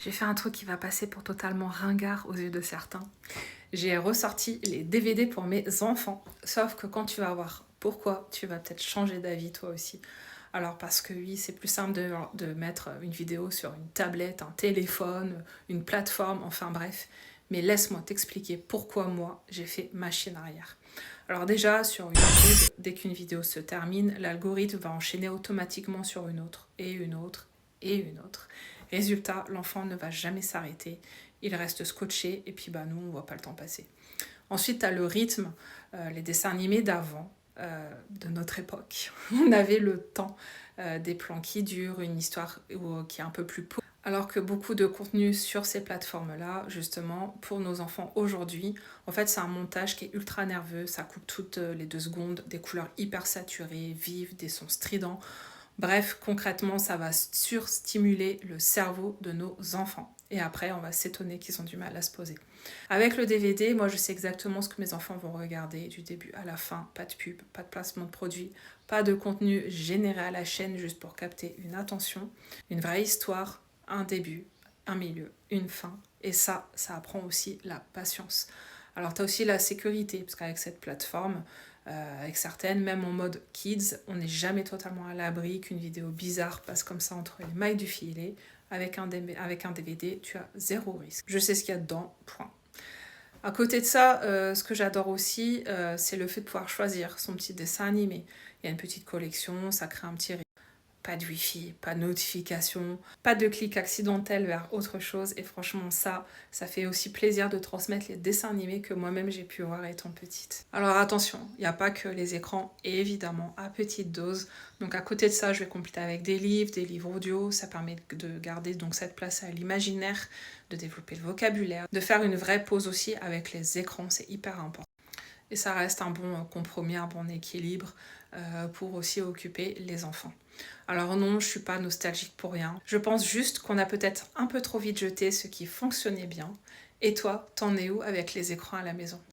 J'ai fait un truc qui va passer pour totalement ringard aux yeux de certains. J'ai ressorti les DVD pour mes enfants. Sauf que quand tu vas voir pourquoi, tu vas peut-être changer d'avis toi aussi. Alors parce que oui, c'est plus simple de mettre une vidéo sur une tablette, un téléphone, une plateforme, enfin bref. Mais laisse-moi t'expliquer pourquoi moi, j'ai fait machine arrière. Alors déjà, sur YouTube, dès qu'une vidéo se termine, l'algorithme va enchaîner automatiquement sur une autre, et une autre, et une autre. Résultat, l'enfant ne va jamais s'arrêter, il reste scotché, et puis bah nous, on ne voit pas le temps passer. Ensuite, tu as le rythme, les dessins animés d'avant, de notre époque. On avait le temps, des plans qui durent, une histoire qui est un peu plus alors que beaucoup de contenu sur ces plateformes-là, justement, pour nos enfants aujourd'hui, en fait, c'est un montage qui est ultra nerveux, ça coupe toutes les 2 secondes, des couleurs hyper saturées, vives, des sons stridents. Bref, concrètement, ça va surstimuler le cerveau de nos enfants. Et après, on va s'étonner qu'ils ont du mal à se poser. Avec le DVD, moi, je sais exactement ce que mes enfants vont regarder du début à la fin. Pas de pub, pas de placement de produit, pas de contenu généré à la chaîne juste pour capter une attention. Une vraie histoire, un début, un milieu, une fin. Et ça apprend aussi la patience. Alors, tu as aussi la sécurité, parce qu'avec cette plateforme, avec certaines, même en mode kids, on n'est jamais totalement à l'abri qu'une vidéo bizarre passe comme ça entre les mailles du filet. Avec un DVD, tu as zéro risque. Je sais ce qu'il y a dedans, point. À côté de ça, ce que j'adore aussi, c'est le fait de pouvoir choisir son petit dessin animé. Il y a une petite collection, ça crée un petit pas de wifi, pas de notification, pas de clic accidentel vers autre chose. Et franchement, ça fait aussi plaisir de transmettre les dessins animés que moi-même j'ai pu voir étant petite. Alors attention, il n'y a pas que les écrans, évidemment, à petite dose. Donc à côté de ça, je vais compléter avec des livres audio. Ça permet de garder donc cette place à l'imaginaire, de développer le vocabulaire, de faire une vraie pause aussi avec les écrans, c'est hyper important. Et ça reste un bon compromis, un bon équilibre pour aussi occuper les enfants. Alors non, je suis pas nostalgique pour rien. Je pense juste qu'on a peut-être un peu trop vite jeté ce qui fonctionnait bien. Et toi, t'en es où avec les écrans à la maison ?